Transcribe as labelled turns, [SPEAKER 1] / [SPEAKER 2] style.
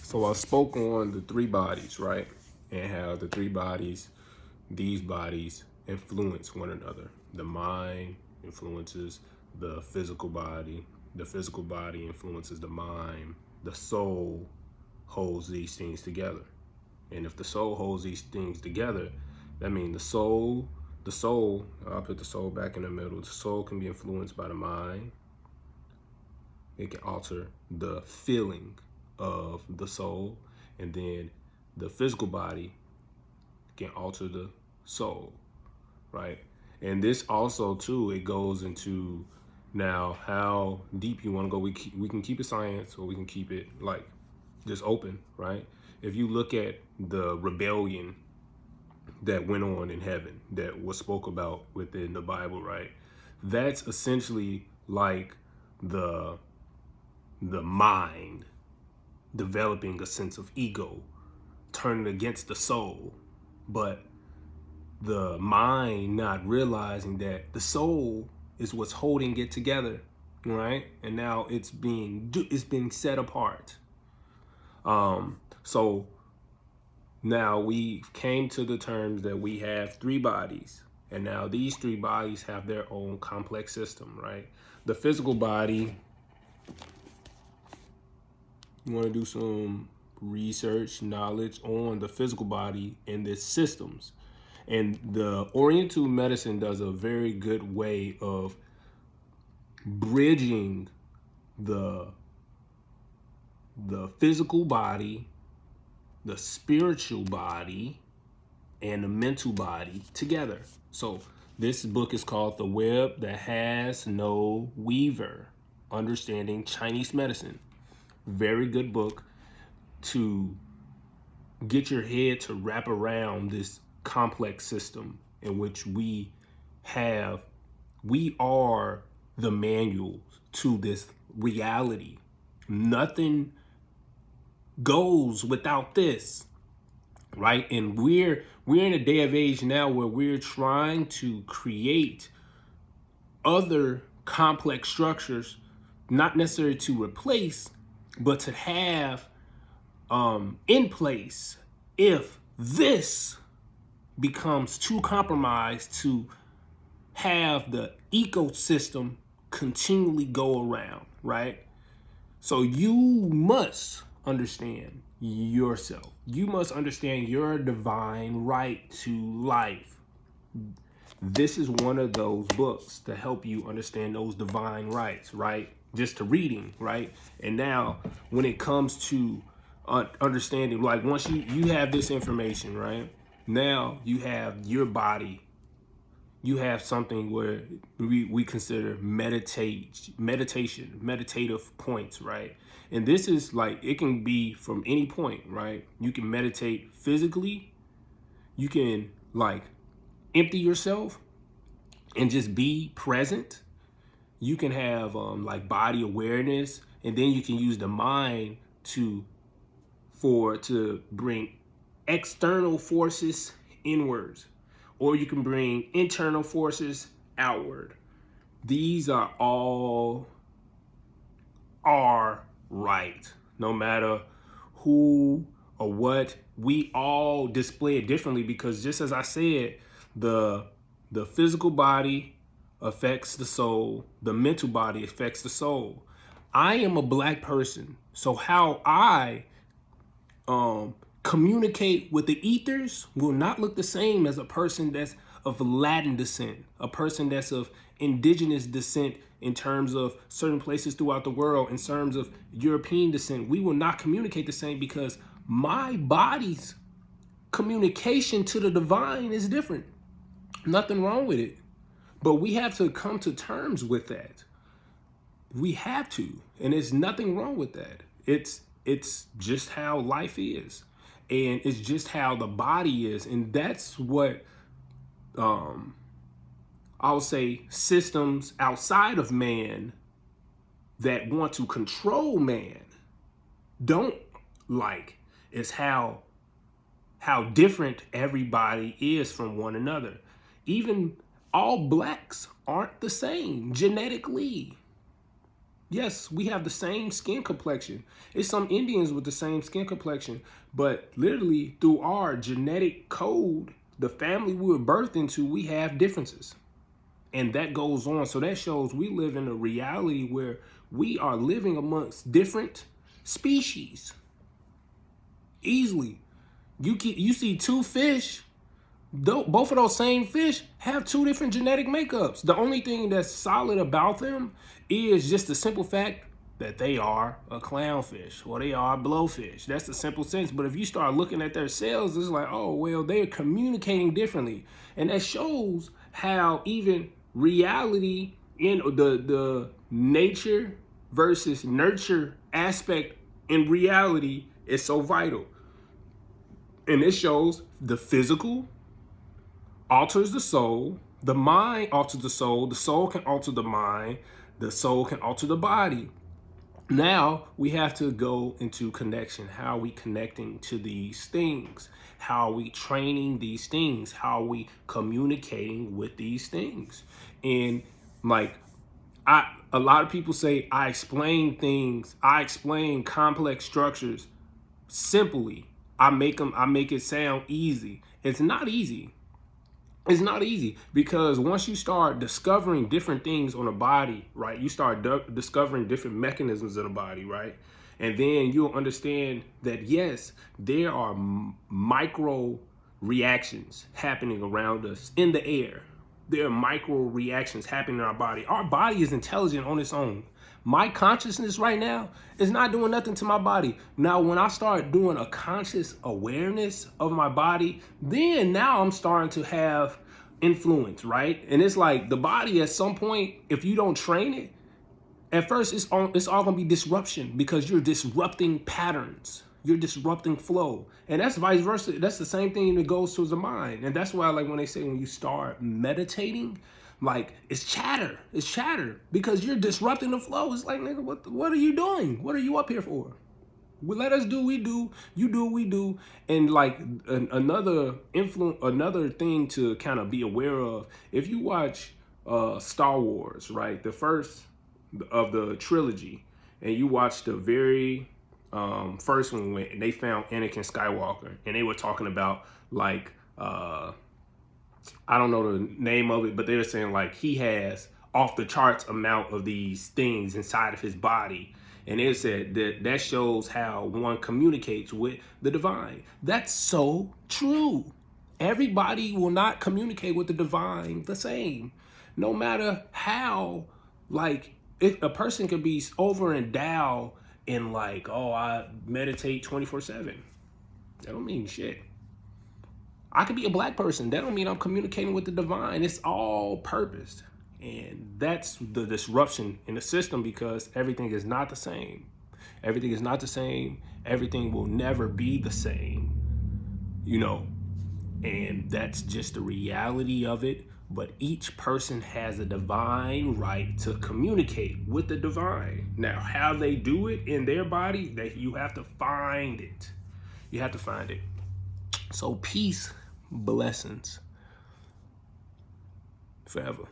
[SPEAKER 1] So I spoke on the three bodies, right? And how the three bodies, these bodies influence one another. The mind influences the physical body. The physical body influences the mind. The soul holds these things together. And if the soul holds these things together, that means the soul, I'll put the soul back in the middle. The soul can be influenced by the mind. It can alter the feeling of the soul, and then the physical body can alter the soul, right? And this also too, it goes into now how deep you want to go. We can keep it science, or we can keep it like just open, right? If you look at the rebellion that went on in heaven, that was spoke about within the Bible, right? That's essentially like the the mind developing a sense of ego, turning against the soul, but the mind not realizing that the soul is what's holding it together, right? And now it's being set apart. So now we came to the terms that we have three bodies, and now these three bodies have their own complex system, right? The physical body, you want to do some research, knowledge on the physical body and its systems. And the Oriental medicine does a very good way of bridging the the physical body, the spiritual body, and the mental body together. So this book is called The Web That Has No Weaver, Understanding Chinese Medicine. Very good book to get your head to wrap around this complex system in which we are the manual to this reality. Nothing goes without this, right? And we're in a day of age now where we're trying to create other complex structures, not necessarily to replace, but to have in place if this becomes too compromised to have the ecosystem continually go around, right? So you must understand yourself. You must understand your divine right to life. This is one of those books to help you understand those divine rights, right? Just to reading, right? And now when it comes to understanding, like once you have this information, right? Now you have your body. You have something where we consider meditative points, right? And this is like, it can be from any point, right? You can meditate physically. You can like empty yourself and just be present. You can have like body awareness, and then you can use the mind to bring external forces inwards, or you can bring internal forces outward. These are all are right, no matter who or what. We all display it differently because, just as I said, the physical body affects the soul, the mental body affects the soul. I am a black person, so how I communicate with the ethers will not look the same as a person that's of Latin descent, a person that's of indigenous descent in terms of certain places throughout the world, in terms of European descent. We will not communicate the same because my body's communication to the divine is different. Nothing wrong with it. But we have to come to terms with that. We have to. And there's nothing wrong with that. It's just how life is. And it's just how the body is. And that's what I'll say systems outside of man that want to control man don't like, is how different everybody is from one another. Even all blacks aren't the same genetically. Yes, we have the same skin complexion. It's some Indians with the same skin complexion, but literally through our genetic code, the family we were birthed into, we have differences. And that goes on. So that shows we live in a reality where we are living amongst different species easily. You see two fish, both of those same fish have two different genetic makeups. The only thing that's solid about them is just the simple fact that they are a clownfish or they are a blowfish. That's the simple sense. But if you start looking at their cells, it's like, oh, well, they're communicating differently. And that shows how even reality in the nature versus nurture aspect in reality is so vital. And it shows the physical alters the soul, the mind alters the soul can alter the soul can alter the body. Now we have to go into connection. How are we connecting to these things? How are we training these things? How are we communicating with these things? And like a lot of people say I explain things, I explain complex structures simply. I make it sound easy. It's not easy. It's not easy because once you start discovering different things on the body, right? You start discovering different mechanisms in the body, right? And then you'll understand that yes, there are micro reactions happening around us in the air. There are micro reactions happening in our body. Our body is intelligent on its own. My consciousness right now is not doing nothing to my body. Now, when I start doing a conscious awareness of my body, then now I'm starting to have influence, right? And it's like the body at some point, if you don't train it, at first it's all gonna be disruption because you're disrupting patterns. You're disrupting flow. And that's vice versa. That's the same thing that goes to the mind. And that's why, like, when they say when you start meditating, like it's chatter. It's chatter because you're disrupting the flow. It's like, nigga, what are you doing? What are you up here for? Well, let us do we do. You do what we do. And like another thing to kind of be aware of. If you watch Star Wars, right, the first of the trilogy, and you watch the very first one when they found Anakin Skywalker, and they were talking about like I don't know the name of it, but they were saying like he has off the charts amount of these things inside of his body. And it said that shows how one communicates with the divine. That's so true. Everybody will not communicate with the divine the same. No matter how, like, if a person could be over endowed in like, oh, I meditate 24/7. That don't mean shit. I could be a black person. That don't mean I'm communicating with the divine. It's all purposed. And that's the disruption in the system because everything is not the same. Everything is not the same. Everything will never be the same, you know, and that's just the reality of it. But each person has a divine right to communicate with the divine. Now, how they do it in their body, you have to find it. You have to find it. So peace, blessings forever.